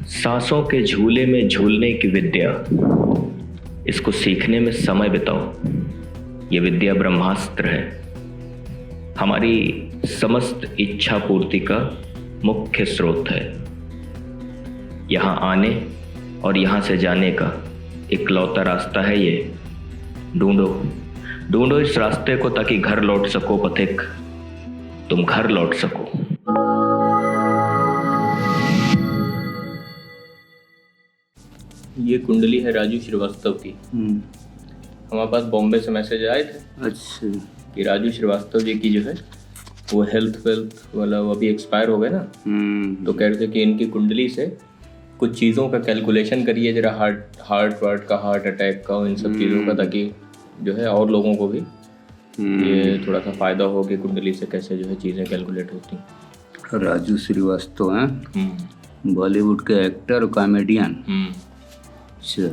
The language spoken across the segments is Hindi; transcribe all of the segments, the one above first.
सांसों के झूले में झूलने की विद्या, इसको सीखने में समय बिताओ। ये विद्या ब्रह्मास्त्र है, हमारी समस्त इच्छा पूर्ति का मुख्य स्रोत है। यहाँ आने और यहाँ से जाने का इकलौता रास्ता है ये। ढूंढो ढूंढो इस रास्ते को, ताकि घर लौट सको पथिक, तुम घर लौट सको। ये कुंडली है राजू श्रीवास्तव की। हमारे पास बॉम्बे से मैसेज आए थे। अच्छा। कि राजू श्रीवास्तव जी की जो है वो हेल्थ वेल्थ वाला वो अभी एक्सपायर हो गए ना। तो कह रहे थे कि इनकी कुंडली से कुछ चीज़ों का कैलकुलेशन करिए जरा, हार्ट अटैक का, इन सब चीज़ों का, ताकि जो है और लोगों को भी ये थोड़ा सा फायदा हो कि कुंडली से कैसे जो है चीज़ें कैलकुलेट होती। राजू श्रीवास्तव हैं, बॉलीवुड के एक्टर और कॉमेडियन। चलो,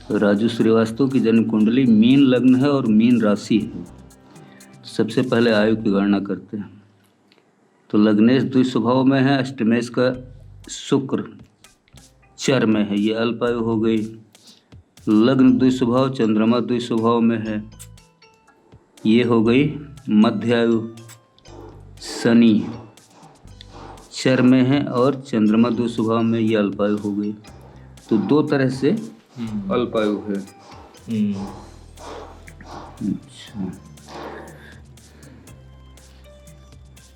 तो राजू श्रीवास्तव की जन्म कुंडली मीन लग्न है और मीन राशि है। सबसे पहले आयु की गणना करते हैं। तो लग्नेश द्विस्वभाव में है, अष्टमेश का शुक्र चर में है, ये अल्प आयु हो गई। लग्न द्विस्वभाव, चंद्रमा द्विस्वभाव में है, ये हो गई मध्य आयु। शनि चर में है और चंद्रमा द्विस्वभाव में, ये अल्पायु हो गई। तो दो तरह से अल्पायु है। अच्छा,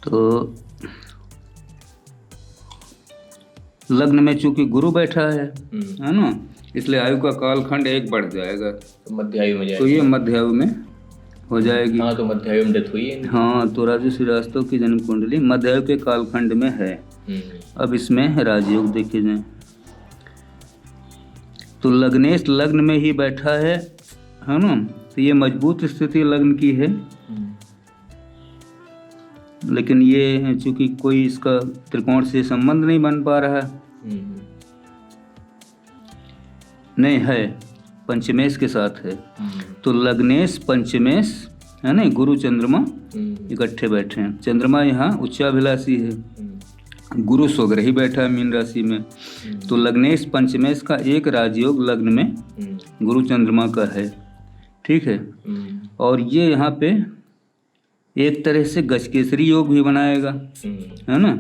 तो लग्न में चूंकि गुरु बैठा है ना, इसलिए आयु का कालखंड एक बढ़ जाएगा। तो मध्य आयु में जाएगा। तो ये मध्य आयु में हो जाएगी। हाँ, तो मध्य आयु में डेथ हुई है। हाँ, तो राजू श्रीवास्तव की जन्म कुंडली मध्य आयु के कालखंड में है। अब इसमें राजयोग देखे जाएं तो लग्नेश लग्न में ही बैठा है ना, तो ये मजबूत स्थिति लग्न की है। लेकिन ये चूंकि कोई इसका त्रिकोण से संबंध नहीं बन पा रहा नहीं है, पंचमेश के साथ है। तो लग्नेश पंचमेश है ना, गुरु चंद्रमा इकट्ठे बैठे हैं। चंद्रमा यहाँ उच्चाभिलाषी है, गुरु स्वग्रही बैठा है मीन राशि में। तो लग्नेश पंचमेश का एक राजयोग लग्न में गुरु चंद्रमा का है, ठीक है। और ये यहाँ पे एक तरह से गजकेसरी योग भी बनाएगा, है ना,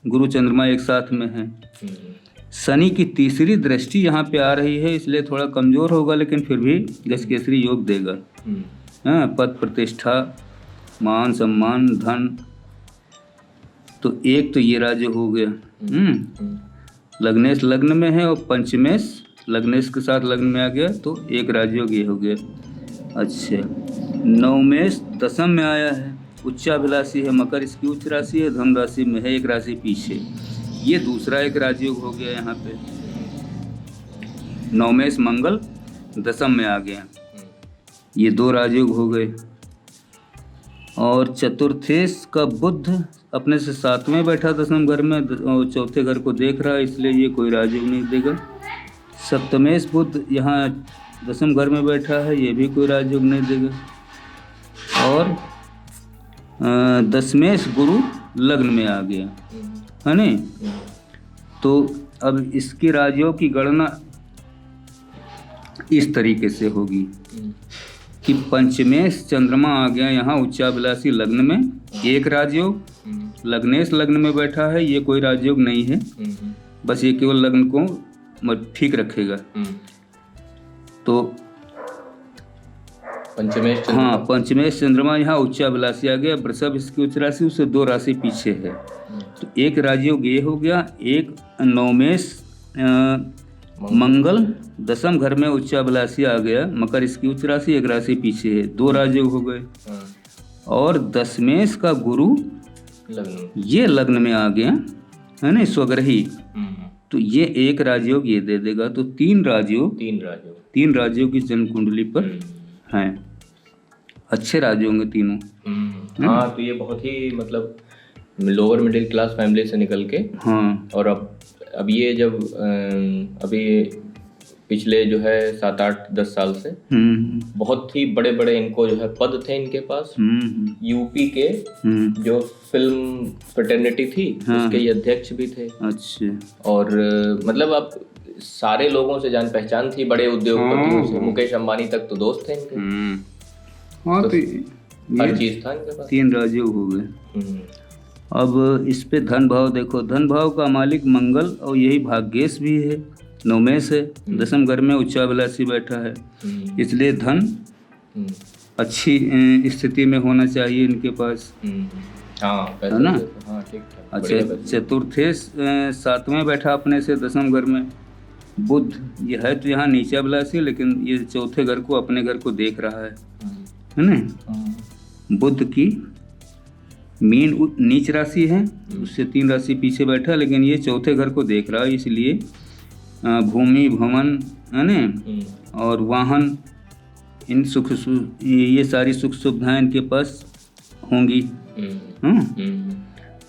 गुरु चंद्रमा एक साथ में है। शनि की तीसरी दृष्टि यहाँ पे आ रही है, इसलिए थोड़ा कमजोर होगा, लेकिन फिर भी गजकेसरी योग देगा। हाँ, पद प्रतिष्ठा, मान सम्मान, धन। तो एक तो ये राज्य हो गया। लग्नेश लग्न में है और पंचमेश लग्नेश के साथ लग्न में आ गया, तो एक राजयोग ये हो गया। अच्छा, नवमेश दशम में आया है, उच्चाभिलाषी है, मकर इसकी उच्च राशि है, धन राशि में है, एक राशि पीछे। ये दूसरा एक राजयोग हो गया यहाँ पे। नवमेश मंगल दशम में आ गया, ये दो राजयोग हो गए। और चतुर्थेश का बुध अपने से सातवें बैठा दसम घर में और चौथे घर को देख रहा है, इसलिए ये कोई राजयोग नहीं देगा। सप्तमेश बुध यहाँ दसम घर में बैठा है, ये भी कोई राजयोग नहीं देगा। और दसमेश गुरु लग्न में आ गया, है नहीं। तो अब इसकी राजयोग की गणना इस तरीके से होगी कि पंचमेश चंद्रमा आ गया यहाँ उच्चाभिलाषी लग्न में, एक राजयोग। लग्नेश लग्न में बैठा है, ये कोई राजयोग नहीं है, बस ये केवल लग्न को ठीक रखेगा। तो पंचमेश चंद्रमा यहाँ उच्चाभिलाषी आ गया, वृषभ इसकी उच्च राशि, उससे दो राशि पीछे है। तो एक राजयोग ये हो गया। एक नवमेश मंगल दसम घर में उच्चाभिलाषी आ गया, मकर इसकी उच्च राशि, एक राशि पीछे है, दो राजयोग हो गए। और दसमेश का गुरु ये लग्न में आ गया, है ना, स्वग्रही। तो ये एक राजयोग ये दे देगा। तो तीन राजयोग की जन्म कुंडली पर हैं। अच्छे राजयोग होंगे तीनों। हाँ, तो ये बहुत ही मतलब लोअर मिडिल क्लास फैमिली से निकल के, हाँ, और अब ये जब अभी पिछले जो है 7-8-10 साल से बहुत ही बड़े बड़े इनको जो है पद थे इनके पास। यूपी के जो फिल्म फ्रेटर्निटी थी उसके ये अध्यक्ष भी थे। अच्छा। और मतलब अब सारे लोगों से जान पहचान थी, बड़े उद्योगपतियों से, मुकेश अंबानी तक तो दोस्त थे इनके। हाँ, तो हर चीज था इनके पास। 3 राजयोग हो गए। अब इस पे धन भाव देखो, धन भाव का मालिक मंगल और यही भाग्येश भी है, नवमेश है, 10वें घर में उच्चाभिलाषी बैठा है, इसलिए धन अच्छी स्थिति में होना चाहिए इनके पास। हाँ, है ना? हाँ, ठीक। अच्छा, चतुर्थेश 7वें बैठा अपने से 10वें घर में बुध, ये है तो यहाँ नीचाभिलाषी, लेकिन ये चौथे घर को, अपने घर को देख रहा है ना। बुध की मीन नीच राशि है, उससे 3 राशि पीछे बैठा, लेकिन ये चौथे घर को देख रहा है, इसलिए भूमि, भवन, है ना, और वाहन, इन ये सारी सुख सुविधाएं इनके पास होंगी।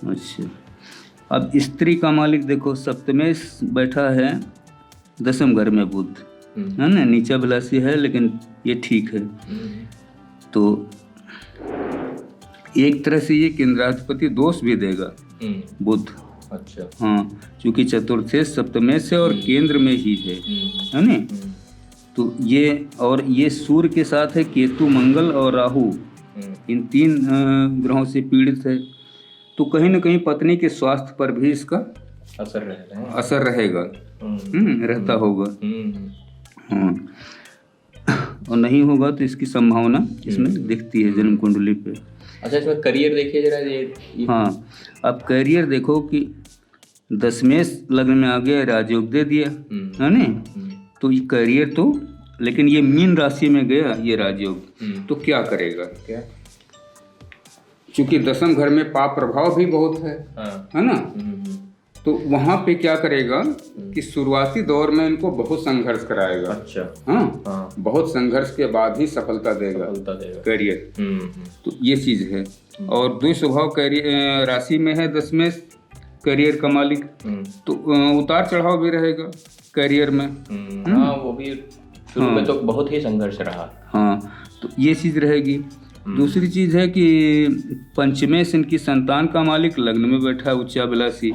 अच्छा, अब स्त्री का मालिक देखो, सप्तमेश बैठा है 10वें घर में बुध, है ना, नीचाभिलाषी है, लेकिन ये ठीक है। तो एक तरह से ये केंद्राधिपति दोष भी देगा बुध। अच्छा। हाँ, क्योंकि चतुर्थेश सप्तमेश से और केंद्र में ही है ना। तो ये, और ये सूर्य के साथ है केतु, मंगल और राहु, इन 3 ग्रहों से पीड़ित है। तो कहीं ना कहीं पत्नी के स्वास्थ्य पर भी इसका असर रहेगा, रहता होगा। हाँ, और नहीं होगा तो इसकी संभावना इसमें दिखती है जन्म कुंडली पे। अच्छा, इसमें करियर देखिए जरा ये। हाँ, अब करियर देखो कि 10वें लग्न में आ गया, राजयोग दे दिया, है ना। तो ये करियर तो, लेकिन ये मीन राशि में गया ये राजयोग, तो क्या करेगा? क्या, क्योंकि 10वें घर में पाप प्रभाव भी बहुत है ना। तो वहाँ पे क्या करेगा कि शुरुआती दौर में इनको बहुत संघर्ष कराएगा। अच्छा। हाँ, बहुत संघर्ष के बाद ही सफलता देगा करियर। तो ये चीज है। और द्वि स्वभाव करियर राशि में है 10वें करियर का मालिक, तो उतार चढ़ाव भी रहेगा करियर में। हाँ, वो भी शुरू में तो बहुत ही संघर्ष रहा। हाँ, तो ये चीज रहेगी। दूसरी चीज है कि पंचमेश इनकी संतान का मालिक लग्न में बैठा है उच्चाभिलाषी,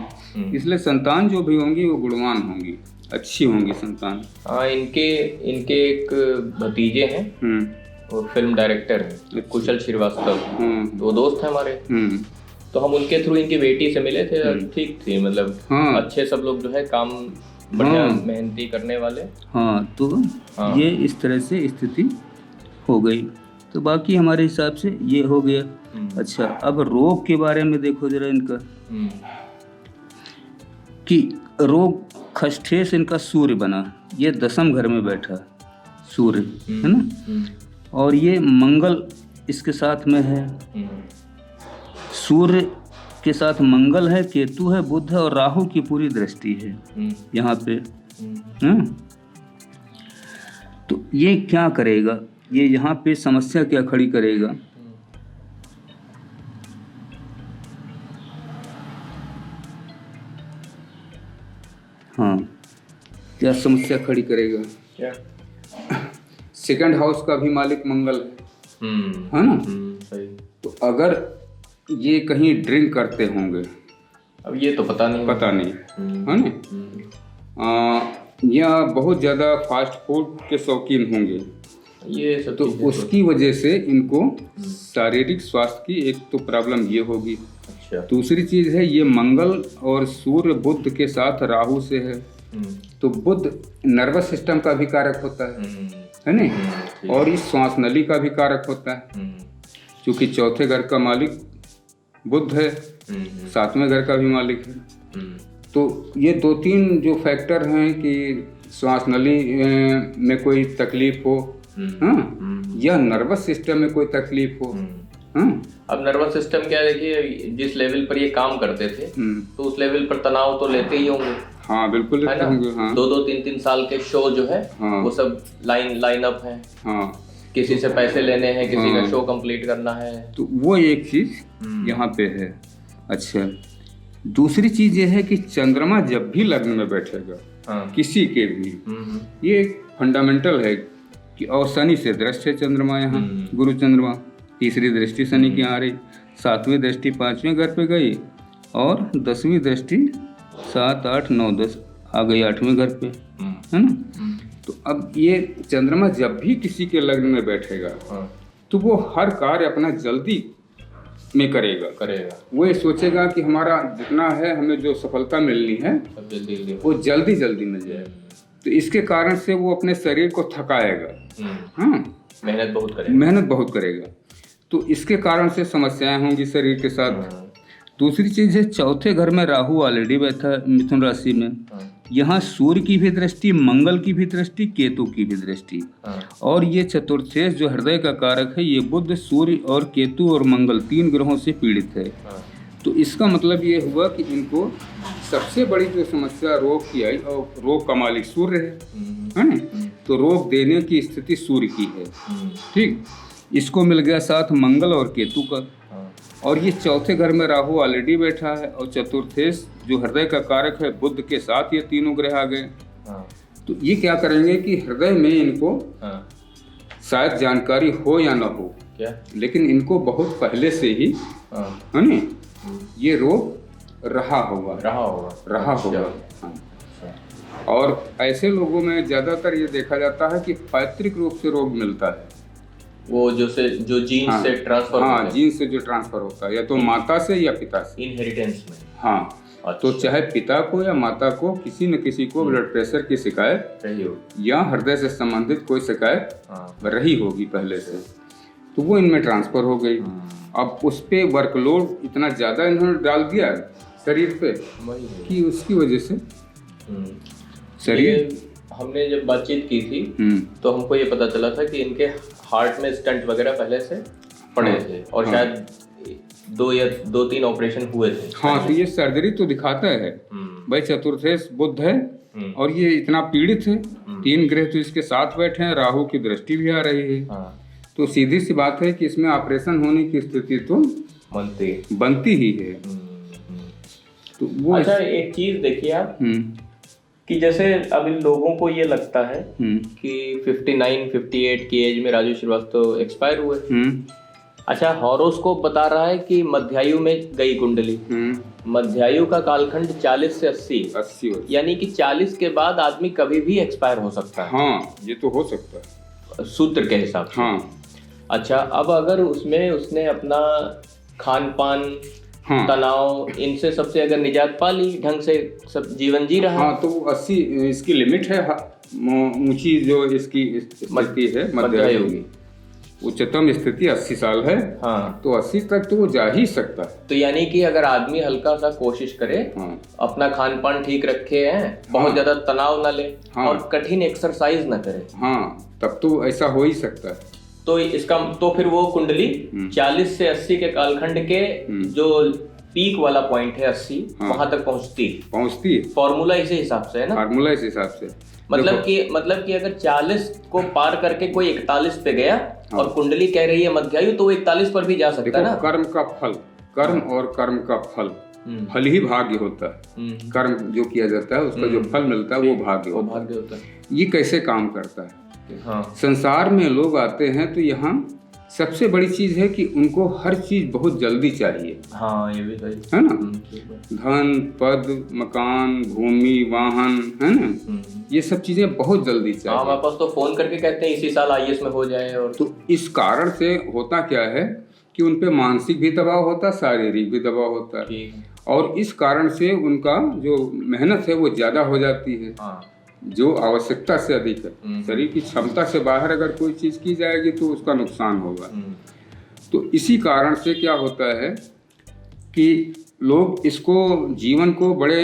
इसलिए संतान जो भी होंगी वो गुणवान होंगी, अच्छी होंगी संतान। हाँ, इनके एक भतीजे हैं, वो फिल्म डायरेक्टर हैं, कुशल श्रीवास्तव, वो दोस्त हैं हमारे। तो हम उनके थ्रू इनकी बेटी से मिले थे। ठीक थी, मतलब अच्छे सब लोग जो है, काम बढ़िया, मेहनती करने वाले। हाँ, तो ये इस तरह से स्थिति हो गई। तो बाकी हमारे हिसाब से ये हो गया। अच्छा, अब रोग के बारे में देखो जरा इनका, कि रोग खष्ठेश इनका सूर्य बना, ये 10वें घर में बैठा सूर्य, है ना। और ये मंगल इसके साथ में है, सूर्य के साथ मंगल है, केतु है, बुध है, और राहु की पूरी दृष्टि है यहाँ पे। तो ये क्या करेगा, ये यहाँ पे समस्या क्या खड़ी करेगा? हाँ, क्या समस्या खड़ी करेगा? क्या? 2nd हाउस का भी मालिक मंगल है ना। सही। तो अगर ये कहीं ड्रिंक करते होंगे, अब ये तो पता नहीं है ना, या बहुत ज़्यादा फास्ट फूड के शौकीन होंगे, ये सब, तो उसकी वजह से इनको शारीरिक स्वास्थ्य की एक तो प्रॉब्लम ये होगी। अच्छा। दूसरी चीज है, ये मंगल और सूर्य बुध के साथ राहु से है, तो बुध नर्वस सिस्टम का भी कारक होता है ना, और इस श्वास नली का भी कारक होता है, क्योंकि चौथे घर का मालिक बुध है, 7वें घर का भी मालिक है। तो ये 2-3 जो फैक्टर हैं कि श्वास नली में कोई तकलीफ हो, या नर्वस सिस्टम में कोई तकलीफ हो। अब नर्वस सिस्टम क्या, देखिए जिस लेवल पर ये काम करते थे, तो उस लेवल पर तनाव तो लेते ही होंगे। हाँ, बिल्कुल लेते होंगे। हाँ, 2-2, 3-3 साल के शो जो है, वो सब लाइन अप है। हाँ, किसी से पैसे लेने हैं, किसी का शो कंप्लीट करना है, तो वो एक चीज यहाँ पे है। अच्छा, दूसरी चीज ये है कि चंद्रमा जब भी लग्न में बैठेगा, किसी के भी, ये फंडामेंटल है कि और शनि से दृष्ट है चंद्रमा यहाँ, गुरु चंद्रमा, तीसरी दृष्टि शनि की आ रही, 7वीं दृष्टि 5वें घर पे गई और 10वीं दृष्टि 7, 8, 9, 10 आ गई 8वें घर पे, है ना। तो अब ये चंद्रमा जब भी किसी के लग्न में बैठेगा तो वो हर कार्य अपना जल्दी में करेगा। वो ये सोचेगा कि हमारा जितना है, हमें जो सफलता मिलनी है वो जल्दी मिल जाए। तो इसके कारण से वो अपने शरीर को थकाएगा, हाँ, मेहनत बहुत करेगा। तो इसके कारण से समस्याएं होंगी शरीर के साथ। दूसरी चीज है, चौथे घर में राहु ऑलरेडी बैठा है मिथुन राशि में। यहाँ सूर्य की भी दृष्टि, मंगल की भी दृष्टि, केतु की भी दृष्टि, और ये चतुर्थेश जो हृदय का कारक है, ये बुध, सूर्य और केतु और मंगल 3 ग्रहों से पीड़ित है। तो इसका मतलब ये हुआ कि इनको सबसे बड़ी जो समस्या रोग की आई, और रोग का मालिक सूर्य है ना, तो रोग देने की स्थिति सूर्य की है, ठीक। इसको मिल गया साथ मंगल और केतु का, और ये चौथे घर में राहु ऑलरेडी बैठा है, और चतुर्थेश जो हृदय का कारक है बुध के साथ ये तीनों ग्रह आ गए। तो ये क्या करेंगे कि हृदय में इनको शायद जानकारी हो या ना हो, क्या, लेकिन इनको बहुत पहले से ही है ना ये रोग रहा होगा। हाँ। और ऐसे लोगों में ज्यादातर ये देखा जाता है कि पैतृक रूप से रोग मिलता है, वो जो जीन से ट्रांसफर, हाँ, जीन से जो ट्रांसफर होता है, या तो माता से या पिता से, इनहेरिटेंस में। हाँ, अच्छा। तो चाहे पिता को या माता को किसी न किसी को ब्लड प्रेशर की शिकायत रही हो, या हृदय से संबंधित कोई शिकायत रही होगी पहले से, तो वो इनमें ट्रांसफर हो गई। अब उस पे वर्कलोड इतना ज्यादा इन्होंने डाल दिया शरीर पे कि उसकी वजह से शरीर, हमने जब बातचीत की थी तो हमको ये पता चला था कि इनके हार्ट में स्टंट वगैरह पहले से पड़े थे, और शायद 2-3 ऑपरेशन हुए थे। हाँ, तो ये सर्जरी तो दिखाता है भाई, चतुर्थेश बुध है और ये इतना पीड़ित है, 3 ग्रह तो इसके साथ बैठे हैं, राहु की दृष्टि भी आ रही है। तो सीधी सी बात है कि इसमें ऑपरेशन होने की स्थिति तो बनती ही है। तो वो अच्छा, एक चीज देखिए आप कि जैसे अब इन लोगों को ये लगता है कि 59-58 की एज में राजू श्रीवास्तव एक्सपायर हुए। अच्छा, हॉरोस्कोप बता रहा है कि मध्यायु में गई कुंडली। मध्यायु का कालखंड 40 से 80 यानी कि 40 के बाद आदमी कभी भी एक्सपायर हो सकता है। हाँ, ये तो हो सकता है सूत्र के हिसाब से। हाँ। अच्छा, अब अगर उसमें उसने अपना खान पान, तनाव, इनसे सबसे अगर निजात पा ली, ढंग से सब जीवन जी रहा, हाँ, तो 80 इसकी लिमिट है, ऊंची जो इसकी स्थिति है मध्यायु की, उच्चतम स्थिति 80 साल है। हाँ, तो 80 तक तो वो जा ही सकता है। तो यानी कि अगर आदमी हल्का सा कोशिश करे, अपना खान पान ठीक रखे हैं, बहुत ज्यादा तनाव ना ले, और कठिन एक्सरसाइज ना करे, तब तो ऐसा हो ही सकता है। तो इसका तो फिर वो कुंडली 40 से 80 के कालखंड के जो पीक वाला पॉइंट है 80, वहां तक पहुंचती है। फॉर्मूला इसी हिसाब से है ना, फॉर्मूला इस हिसाब से, मतलब कि अगर 40 को पार करके कोई 41 पे गया और कुंडली कह रही है मध्यायु, तो वो 41 पर भी जा सकता है ना। कर्म का फल, कर्म और कर्म का फल ही भाग्य होता है। कर्म जो किया जाता है उसका जो फल मिलता है वो भाग्य होता है। ये कैसे काम करता है? संसार में लोग आते हैं तो यहाँ सबसे बड़ी चीज है कि उनको हर चीज बहुत जल्दी चाहिए। हाँ, ये भी सही है ना, धन, पद, मकान, भूमि, वाहन, है ना, ये सब चीजें बहुत जल्दी चाहिए। हमारे पास तो फोन करके कहते हैं इसी साल IAS में हो जाए। और तो इस कारण से होता क्या है कि उनपे मानसिक भी दबाव होता है, शारीरिक भी दबाव होता है, और इस कारण से उनका जो मेहनत है वो ज्यादा हो जाती है, जो आवश्यकता से अधिक है। शरीर की क्षमता से बाहर अगर कोई चीज की जाएगी तो उसका नुकसान होगा। तो इसी कारण से क्या होता है कि लोग इसको चीवन को बड़े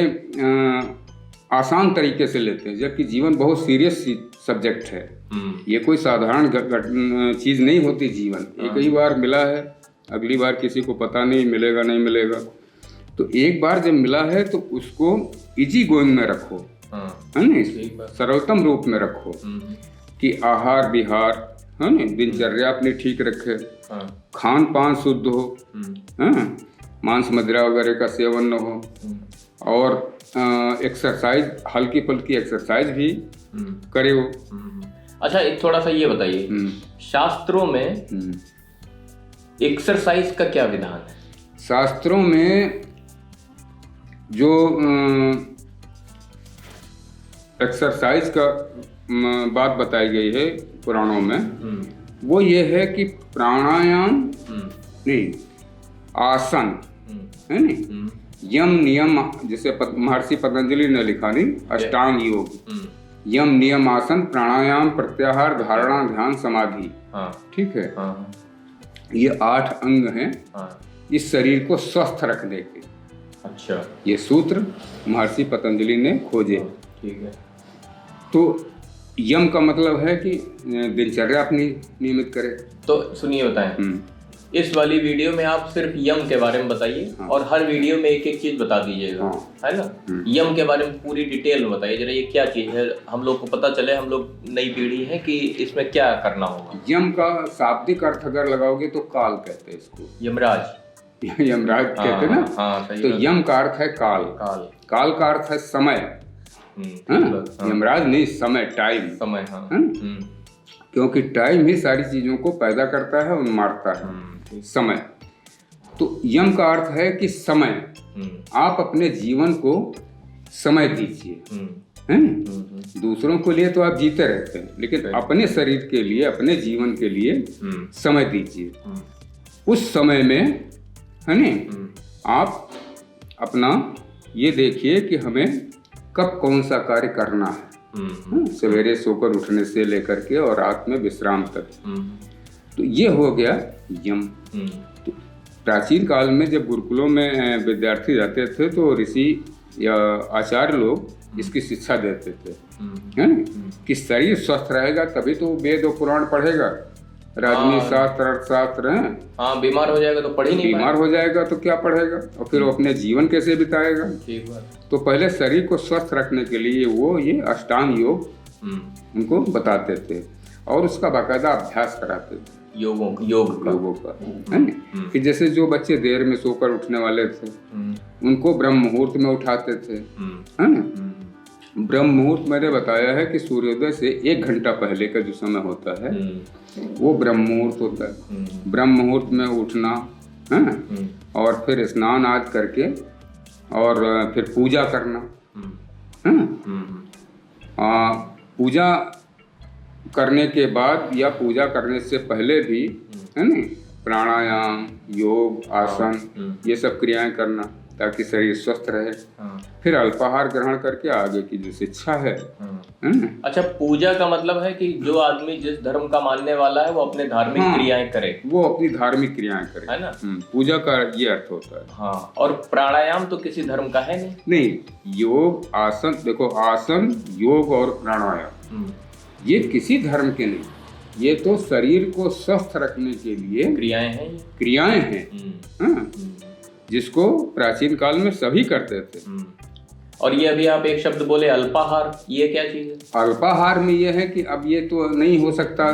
आसान तरीके से लेते हैं, जबकि जीवन बहुत सीरियस सब्जेक्ट है। ये कोई साधारण चीज नहीं होती। जीवन एक ही बार मिला है, अगली बार किसी को पता नहीं मिलेगा नहीं मिलेगा। तो एक बार जब मिला है तो उसको इजी गोइंग में रखो, है ना, सरलतम रूप में रखो कि आहार विहार, है ना, दिनचर्या अपनी ठीक रखे, खान पान शुद्ध हो, मांस मदिरा वगैरह का सेवन न हो, और एक्सरसाइज, हल्की फुल्की एक्सरसाइज भी करे वो। अच्छा, एक थोड़ा सा ये बताइए, शास्त्रों में एक्सरसाइज का क्या विधान है? शास्त्रों में जो एक्सरसाइज का बात बताई गई है पुराणों में, वो ये है कि प्राणायाम नहीं, आसन है नहीं, यम नियम, जैसे महर्षि पतंजलि ने लिखा नहीं, अष्टांग योग, यम नियम आसन प्राणायाम प्रत्याहार धारणा ध्यान समाधि, ठीक है, ये 8 अंग हैं इस शरीर को स्वस्थ रखने के। अच्छा, ये सूत्र महर्षि पतंजलि ने खोजे। ठीक है। तो यम का मतलब है कि दिनचर्या अपनी नियमित करे। तो सुनिए, बताएं, इस वाली वीडियो में आप सिर्फ यम के बारे में बताइए, और हर वीडियो में एक एक चीज बता दीजिएगा, है ना? यम के बारे में पूरी डिटेल में बताइए जरा, ये क्या चीज है, हम लोग को पता चले, हम लोग नई पीढ़ी है कि इसमें क्या करना होगा। यम का शाब्दिक अर्थ अगर लगाओगे तो काल कहते हैं इसको, यमराज। यमराज कहते हैं ना, तो यम का अर्थ है काल, काल का अर्थ है समय, यमराज नहीं, समय, टाइम, समय, क्योंकि टाइम ही सारी चीजों को पैदा करता है और मारता है, समय। तो यम का अर्थ है कि समय, आप अपने जीवन को समय दीजिए, हैं? दूसरों के लिए तो आप जीते रहते हैं, लेकिन अपने शरीर के लिए, अपने जीवन के लिए समय दीजिए। उस समय में, है न, आप अपना ये देखिए कि हमें कब कौन सा कार्य करना है, सवेरे सोकर उठने से लेकर के और रात में विश्राम तक। तो ये हो गया यम। तो प्राचीन काल में जब गुरुकुलों में विद्यार्थी जाते थे तो ऋषि या आचार्य लोग इसकी शिक्षा देते थे, है ना, कि शरीर स्वस्थ रहेगा तभी तो वेद और पुराण पढ़ेगा, राजनीति शास्त्र, अर्थशास्त्र है। हाँ, बीमार हो जाएगा तो पढ़ ही नहीं पाएगा। बीमार हो जाएगा तो क्या पढ़ेगा, और फिर वो अपने जीवन कैसे बिताएगा। तो पहले शरीर को स्वस्थ रखने के लिए वो ये अष्टांग योग उनको बताते थे और उसका बाकायदा अभ्यास कराते थे, योगों का, है ना। कि जैसे जो बच्चे देर में सोकर उठने वाले थे उनको ब्रह्म मुहूर्त में उठाते थे, है ना। ब्रह्म मुहूर्त मैंने बताया है कि सूर्योदय से 1 घंटा पहले का जो समय होता है वो ब्रह्म मुहूर्त होता है। ब्रह्म मुहूर्त में उठना, है, और फिर स्नान आदि करके और फिर पूजा करना, है। पूजा करने के बाद या पूजा करने से पहले भी, है ना, प्राणायाम, योग, आसन, ये सब क्रियाएं करना ताकि शरीर स्वस्थ रहे। फिर अल्पाहार ग्रहण करके आगे की जो शिक्षा है। अच्छा, पूजा का मतलब है कि जो आदमी जिस धर्म का मानने वाला है वो अपने धार्मिक क्रियाएं करे, वो अपनी धार्मिक क्रियाएं करे, है ना। पूजा का ये अर्थ होता है। हाँ, और प्राणायाम तो किसी धर्म का है नहीं। योग, आसन, देखो, आसन, योग और प्राणायाम ये किसी धर्म के नहीं, ये तो शरीर को स्वस्थ रखने के लिए क्रियाएं हैं, जिसको प्राचीन काल में सभी करते थे। और ये अभी आप एक शब्द बोले अल्पाहार, ये क्या चीज है? अल्पाहार में ये है कि अब ये तो नहीं हो सकता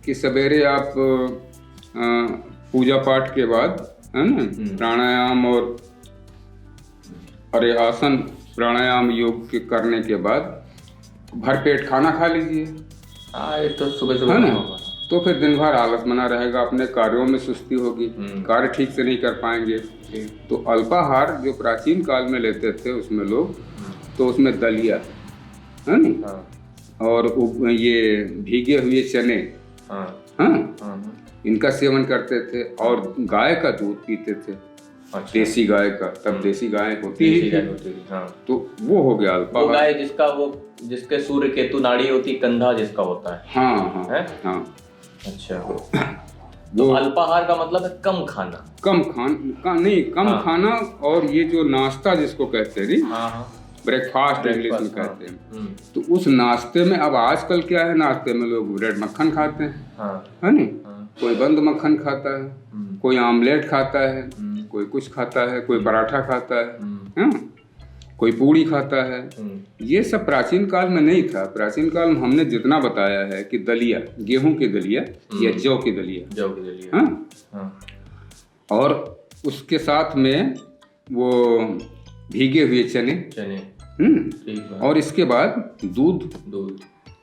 कि सवेरे आप पूजा पाठ के बाद, है ना, प्राणायाम और आसन प्राणायाम योग के करने के बाद भरपेट खाना खा लीजिए। ये तो सुबह है ना, तो फिर दिन भर आलस बना रहेगा, अपने कार्यों में सुस्ती होगी, कार्य ठीक से नहीं कर पाएंगे। तो अल्पाहार जो प्राचीन काल में लेते थे उसमें लोग, तो उसमें दलिया, है ना, और ये भीगे हुए चने, इनका सेवन करते थे और गाय का दूध पीते थे। अच्छा। देसी गाय का, तब देसी गाय होती है। तो वो हो गया अल्पाहार। वो गाय जिसके सूर्य केतु नाड़ी होती, कंधा जिसका होता है। हाँ। अच्छा, तो अल्पाहार का मतलब है कम खाना, कम खाना, और ये जो नाश्ता जिसको कहते हैं, ब्रेकफास्ट इंग्लिश में कहते हैं। तो उस नाश्ते में, अब आजकल क्या है, नाश्ते में लोग ब्रेड मक्खन खाते हैं, है ना, कोई बंद मक्खन खाता है, कोई आमलेट खाता है, कोई कुछ खाता है, कोई पराठा खाता है, कोई पूड़ी खाता है। ये सब प्राचीन काल में नहीं था। प्राचीन काल में हमने जितना बताया है कि दलिया, गेहूं की दलिया या जौ की दलिया, और उसके साथ में वो भीगे हुए चने, और इसके बाद दूध,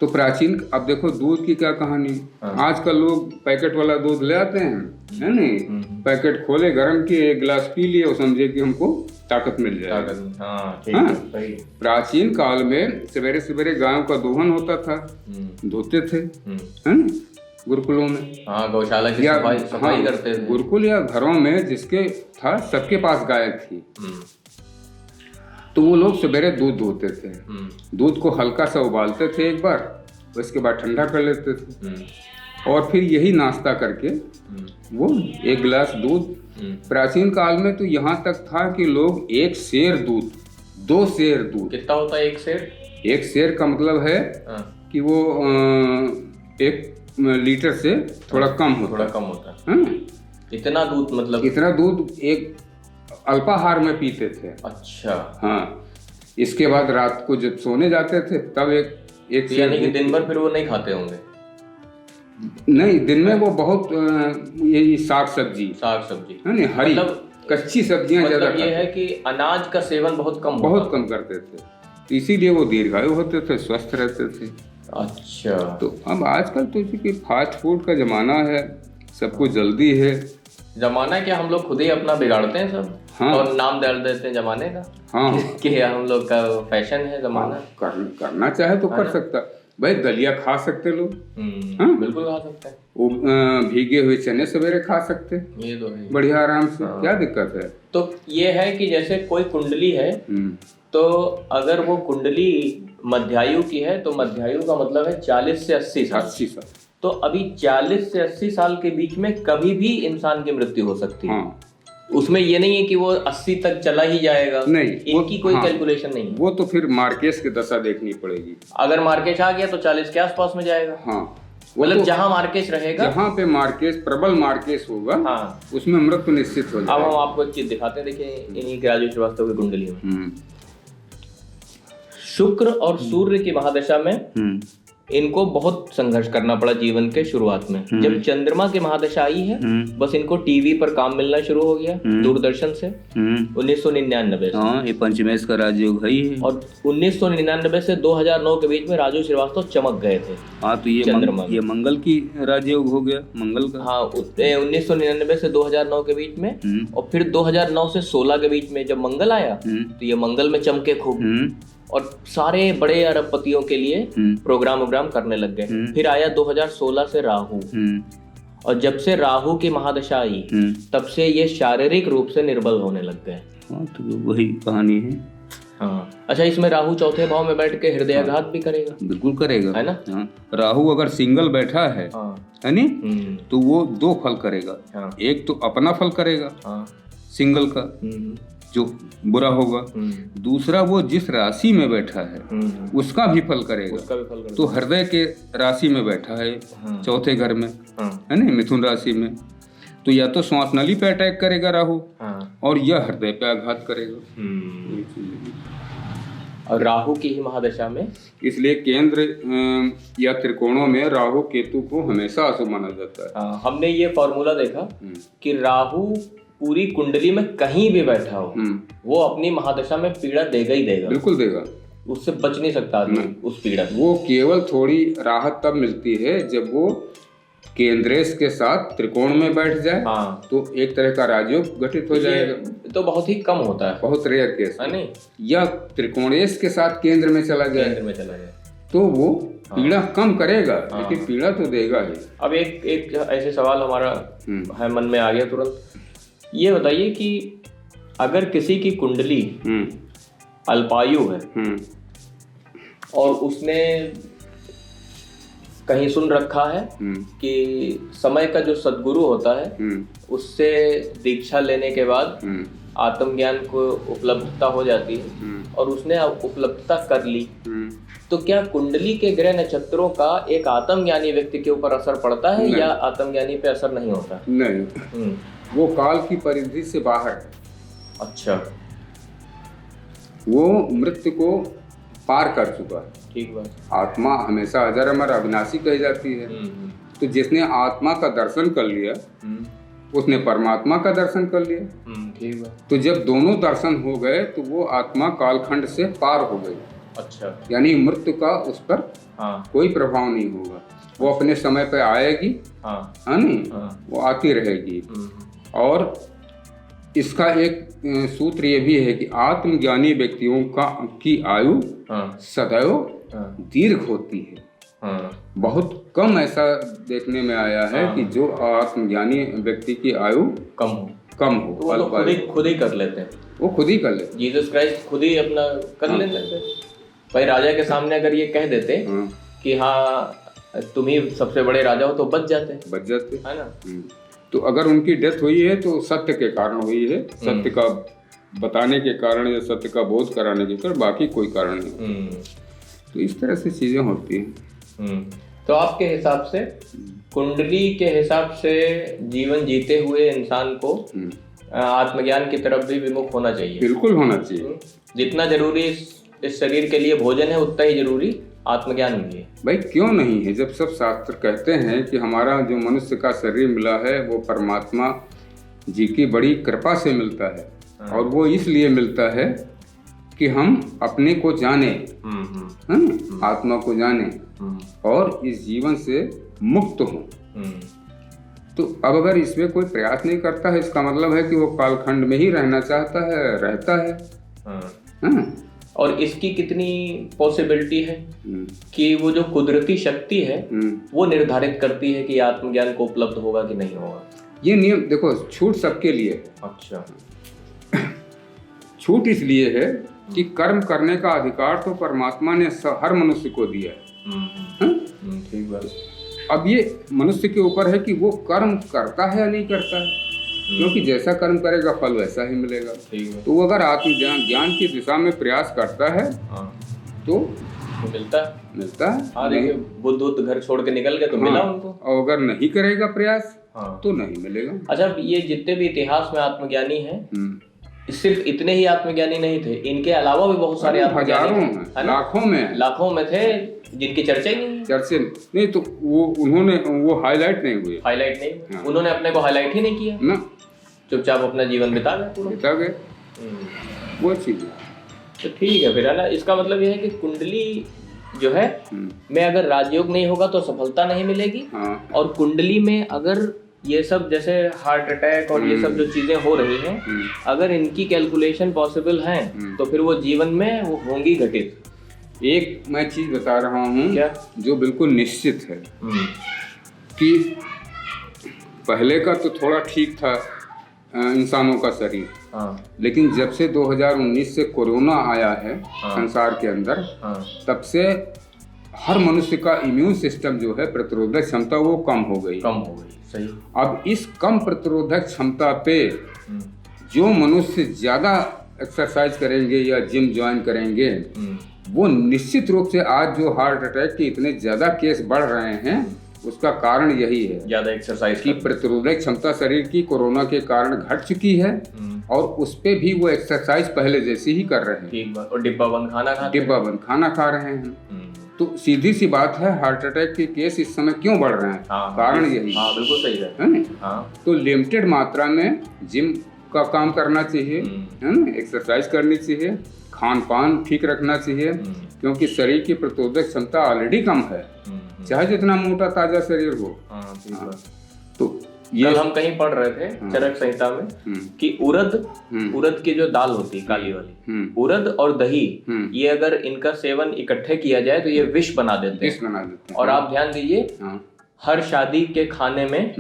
तो प्राचीन, अब देखो दूध की क्या कहानी। आजकल लोग पैकेट वाला दूध ले आते हैं, है नहीं, पैकेट खोले, गर्म किए, एक गिलास पी लिए और समझे कि हमको ताकत मिल जाएगी। हाँ, प्राचीन काल में सवेरे सवेरे गायों का दोहन होता था, धोते थे, है ना, गुरुकुलों में, गौशाला की सफाई करते थे। गुरुकुल या घरों में जिसके था, सबके पास गाय थी, तो वो लोग सवेरे दूध धोते थे, दूध को हल्का सा उबालते थे एक बार, उसके बाद ठंडा कर लेते थे, और फिर यही नाश्ता करके वो एक गिलास दूध। प्राचीन काल में तो यहाँ तक था कि लोग 1 सेर दूध, 2 सेर दूध। कितना होता है 1 सेर? 1 सेर का मतलब है कि वो 1 लीटर से थोड़ा कम होता है। इतना दूध, मतलब इतना दूध एक अल्पाहार में पीते थे। अच्छा। हाँ, इसके बाद रात को जब सोने जाते थे तब एक यानी कि दिन भर फिर वो नहीं खाते होंगे? नहीं, दिन में वो बहुत यही साग सब्जी है नहीं, हरी कच्ची सब्जियां ज्यादा। ये है कि अनाज का सेवन बहुत कम करते थे, तो इसीलिए वो दीर्घायु होते थे, स्वस्थ रहते थे। अच्छा। तो अब आजकल तो चूंकि फास्ट फूड का जमाना है, सब कुछ जल्दी है। जमाना क्या, हम लोग खुद ही अपना बिगाड़ते हैं सब। हाँ। और नाम डाल देते हैं जमाने का। हाँ। कि हम लोग का फैशन है जमाना। करना चाहे तो कर सकता भाई, दलिया खा सकते लोग। बिल्कुल खा सकते हैं। भीगे हुए चने सवेरे खा सकते, ये तो है, बढ़िया आराम से। क्या दिक्कत है? तो ये है कि जैसे कोई कुंडली है, तो अगर वो कुंडली मध्यायु की है, तो मध्यायु का मतलब है 40 से 80 साल। तो अभी 40 से 80 साल के बीच में कभी भी इंसान की मृत्यु हो सकती है। उसमें ये नहीं है कि वो 80 तक चला ही जाएगा, नहीं, इनकी कोई कैलकुलेशन नहीं। वो तो फिर मार्केस की दशा देखनी पड़ेगी। अगर मार्केस आ गया तो 40 के आसपास में जाएगा। हाँ, मतलब जहाँ मार्केस रहेगा, जहाँ पे मार्केस, प्रबल मार्केस होगा, हाँ, उसमें मृत्यु निश्चित हो जाएगा। अब हम आपको एक चीज दिखाते हैं, देखिए इन्हीं के राजू श्रीवास्तव की कुंडली में शुक्र और सूर्य की महादशा में इनको बहुत संघर्ष करना पड़ा जीवन के शुरुआत में। जब चंद्रमा की महादशा आई है, बस इनको टीवी पर काम मिलना शुरू हो गया, दूरदर्शन से 1999 से। हाँ, ये पंचमेश का राजयोग है ही। और 1999 से 2009 के बीच में राजू श्रीवास्तव चमक गए थे। हाँ, तो ये मंगल की राजयोग हो गया, मंगल का। हाँ, 1999 से 2009 के बीच में, और फिर 2009 से 16 के बीच में जब मंगल आया, तो ये मंगल में चमके खूब, और सारे बड़े अरबपतियों के लिए प्रोग्राम करने लग गए। फिर आया 2016 से राहु, और जब से राहु की महादशा आई, तब से ये शारीरिक रूप से निर्बल होने लग गए। हाँ, तो वही कहानी है। हाँ। अच्छा, इसमें राहु चौथे भाव में बैठ के हृदयाघात भी करेगा? बिल्कुल करेगा, है ना। हाँ। राहु अगर सिंगल बैठा है, है नी, तो वो 2 फल करेगा। एक तो अपना फल करेगा, सिंगल का, जो बुरा होगा। दूसरा, वो जिस राशि में बैठा है उसका भी फल करेगा। तो हृदय के राशि में बैठा है, चौथे घर में, है ना, मिथुन राशि में, तो या तो श्वास नली पे अटैक करेगा राहु, और यह हृदय पे आघात करेगा। और राहु की ही महादशा में, इसलिए केंद्र या त्रिकोणों में राहु केतु को हमेशा अशुभ माना जाता है। हमने ये फॉर्मूला देखा कि राहु पूरी कुंडली में कहीं भी बैठा हो, वो अपनी महादशा में पीड़ा देगा ही देगा। बिल्कुल देगा, उससे बच नहीं सकता आदमी उस पीड़ा से। वो केवल थोड़ी राहत तब मिलती है जब वो केंद्रेश के साथ त्रिकोण में बैठ जाए। हाँ। तो एक तरह का राजयोग गठित हो जाएगा। तो बहुत ही कम होता है, बहुत रेयर केस है नहीं। या त्रिकोणेश के साथ केंद्र में चला जाए, तो वो पीड़ा कम करेगा, लेकिन पीड़ा तो देगा ही। अब एक ऐसे सवाल हमारा है मन में आ गया तुरंत। ये बताइए कि अगर किसी की कुंडली अल्पायु है, और उसने कहीं सुन रखा है कि समय का जो सद्गुरु होता है, उससे दीक्षा लेने के बाद आत्मज्ञान को उपलब्धता हो जाती है, और उसने उपलब्धता कर ली, तो क्या कुंडली के ग्रह नक्षत्रों का एक आत्मज्ञानी व्यक्ति के ऊपर असर पड़ता है, या आत्मज्ञानी पे असर नहीं होता? नहीं, वो काल की परिधि से बाहर है। अच्छा, वो मृत्यु को पार कर चुका है। ठीक बात। आत्मा हमेशा अजर अमर अविनाशी कही जाती है। तो जिसने आत्मा का दर्शन कर लिया, उसने परमात्मा का दर्शन कर लिया। ठीक बात। तो जब दोनों दर्शन हो गए, तो वो आत्मा कालखंड से पार हो गई। अच्छा, यानी मृत्यु का उस पर हाँ कोई प्रभाव नहीं होगा, वो अपने समय पे आएगी, हाँ है नहीं, हाँ वो आती रहेगी। और इसका एक सूत्र ये भी है कि आत्मज्ञानी व्यक्तियों की आयु हाँ सदैव हाँ दीर्घ होती है। हाँ बहुत कम ऐसा देखने में आया है कि जो आत्मज्ञानी व्यक्ति की आयु कम हो, कम हो। तो वो लोग खुद ही कर लेते हैं, वो खुद ही कर लेते जीसस क्राइस्ट खुद ही अपना कर लेते थे। भाई राजा के सामने अगर ये कह देते हाँ, कि हाँ तुम ही सबसे बड़े राजा हो तो बच जाते, है ना। तो अगर उनकी डेथ हुई है तो सत्य के कारण हुई है, सत्य का बताने के कारण या सत्य का बोध कराने के कारण, बाकी कोई कारण नहीं। तो इस तरह से चीजें होती हैं। तो आपके हिसाब से कुंडली के हिसाब से जीवन जीते हुए इंसान को आत्मज्ञान की तरफ भी विमुख होना चाहिए। बिल्कुल होना चाहिए। जितना जरूरी इस शरीर के लिए भोजन है उतना ही जरूरी आत्मज्ञान भी है। भाई क्यों नहीं है, जब सब शास्त्र कहते हैं कि हमारा जो मनुष्य का शरीर मिला है वो परमात्मा जी की बड़ी कृपा से मिलता है, और वो इसलिए मिलता है कि हम अपने को जाने, आत्मा को जाने और इस जीवन से मुक्त हों। तो अब अगर इसमें कोई प्रयास नहीं करता है, इसका मतलब है कि वो कालखंड में ही रहना चाहता है, रहता है। और इसकी कितनी पॉसिबिलिटी है कि वो जो कुदरती शक्ति है वो निर्धारित करती है कि आत्मज्ञान को उपलब्ध होगा कि नहीं होगा। ये नियम देखो, छूट सबके लिए। अच्छा, छूट इसलिए है कि कर्म करने का अधिकार तो परमात्मा ने हर मनुष्य को दिया है। ठीक बात। अब ये मनुष्य के ऊपर है कि वो कर्म करता है या नहीं करता है, क्योंकि जैसा कर्म करेगा फल वैसा ही मिलेगा। तो वो अगर आत्मज्ञान की दिशा में प्रयास करता है तो मिलता है। हाँ देखिए, बुद्ध घर छोड़ के निकल गए तो मिला उनको, और अगर नहीं करेगा प्रयास तो नहीं मिलेगा। अच्छा, ये जितने भी इतिहास में आत्मज्ञानी हैं, सिर्फ इतने ही आत्मज्ञानी नहीं थे, इनके अलावा भी बहुत सारे हजारों में, लाखों में थे जिनकी चर्चा ही नहीं। चर्चे नहीं तो वो हाईलाइट नहीं हुए। उन्होंने अपने को हाईलाइट ही नहीं किया ना, चुपचाप अपना जीवन बिता गए। वो चीज तो ठीक है फिर, है ना। इसका मतलब यह है कि कुंडली जो है में अगर राजयोग नहीं होगा तो सफलता नहीं मिलेगी। और कुंडली में अगर ये सब जैसे हार्ट अटैक और ये सब जो चीजें हो रही हैं, अगर इनकी कैलकुलेशन पॉसिबल हैं तो फिर वो जीवन में वो होंगी घटित। एक मैं चीज बता रहा हूँ क्या, जो बिल्कुल निश्चित है कि पहले का तो थोड़ा ठीक था इंसानों का शरीर, लेकिन जब से 2019 से कोरोना आया है संसार के अंदर, तब से हर मनुष्य का इम्यून सिस्टम जो है, प्रतिरोधक क्षमता, वो कम हो गई। सही। अब इस कम प्रतिरोधक क्षमता पे जो मनुष्य ज्यादा एक्सरसाइज करेंगे या जिम ज्वाइन करेंगे, वो निश्चित रूप से आज जो हार्ट अटैक के इतने ज्यादा केस बढ़ रहे हैं, उसका कारण यही है, ज्यादा एक्सरसाइज की प्रतिरोधक क्षमता शरीर की कोरोना के कारण घट चुकी है, और उस पे भी वो एक्सरसाइज पहले जैसी ही कर रहे हैं। ठीक बात। और डिब्बा बंद खाना खा रहे हैं। तो सीधी सी बात है, हार्ट अटैक के केस इस समय क्यों बढ़ रहे हैं? कारण यही है। बिल्कुल सही है। तो लिमिटेड मात्रा में जिम का काम करना चाहिए, है ना, एक्सरसाइज करनी चाहिए, खान पान ठीक रखना चाहिए, क्योंकि शरीर की प्रतिरोधक क्षमता ऑलरेडी कम है, चाहे जितना मोटा ताजा शरीर हो। तो ये हम कहीं पढ़ रहे थे चरक संहिता में कि उड़द की जो दाल होती है काली वाली, उड़द और दही, ये अगर इनका सेवन इकट्ठे किया जाए तो ये विष बना देते हैं। और आप ध्यान दीजिए, हर शादी के खाने में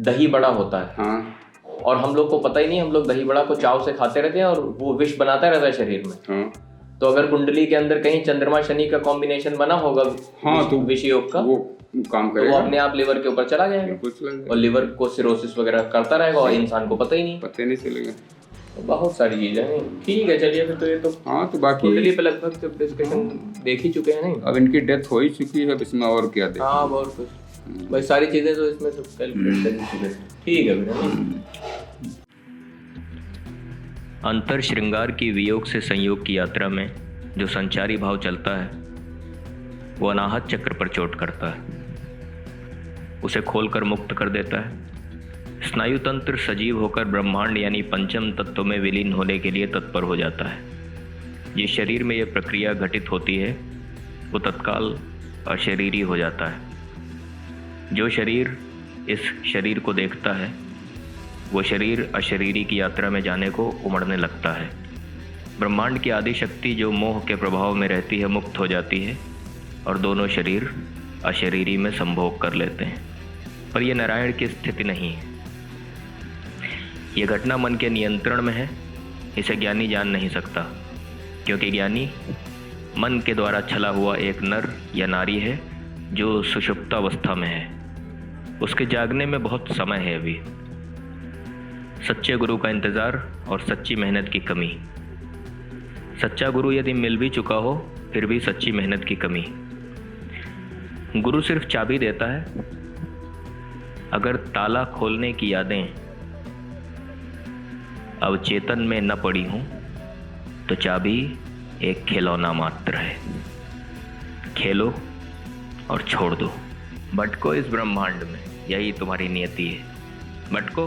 दही बड़ा होता है, और हम लोग को पता ही नहीं, हम लोग दही बड़ा को चाव से खाते रहते हैं और वो विष बनाता रहता है शरीर में। तो अगर कुंडली के अंदर कहीं चंद्रमा शनि का कॉम्बिनेशन बना होगा, तो विष योग का, वो काम करेगा, तो वो अपने आप लिवर के ऊपर चला जाएगा और लिवर को सिरोसिस वगैरह करता रहेगा और इंसान को पता ही नहीं चलेगा। तो बहुत सारी चीजें हैं। ठीक है, चलिए फिर तो ये तो तो बाकी कुंडली पे लगभग जब डिस्कशन देख ही चुके हैं। नहीं, अब इनकी डेथ हो ही चुकी है, इसमें और क्या देखें। और कुछ भाई, सारी चीजें तो इसमें सब कैलकुलेट कर चुके हैं। ठीक है फिर। अंतर श्रृंगार की वियोग से संयोग की यात्रा में जो संचारी भाव चलता है, वो अनाहत चक्र पर चोट करता है, उसे खोलकर मुक्त कर देता है। स्नायु तंत्र सजीव होकर ब्रह्मांड यानी पंचम तत्व में विलीन होने के लिए तत्पर हो जाता है। जिस शरीर में यह प्रक्रिया घटित होती है वो तत्काल अशरीरी हो जाता है। जो शरीर इस शरीर को देखता है वो शरीर अशरीरी की यात्रा में जाने को उमड़ने लगता है। ब्रह्मांड की आदि शक्ति जो मोह के प्रभाव में रहती है मुक्त हो जाती है और दोनों शरीर अशरीरी में संभोग कर लेते हैं। पर यह नारायण की स्थिति नहीं है। यह घटना मन के नियंत्रण में है। इसे ज्ञानी जान नहीं सकता, क्योंकि ज्ञानी मन के द्वारा छला हुआ एक नर या नारी है जो सुषुप्तावस्था में है। उसके जागने में बहुत समय है अभी। सच्चे गुरु का इंतज़ार और सच्ची मेहनत की कमी। सच्चा गुरु यदि मिल भी चुका हो फिर भी सच्ची मेहनत की कमी। गुरु सिर्फ चाबी देता है। अगर ताला खोलने की यादें अवचेतन में न पड़ी हों तो चाबी एक खिलौना मात्र है। खेलो और छोड़ दो। भटको इस ब्रह्मांड में, यही तुम्हारी नियति है। भटको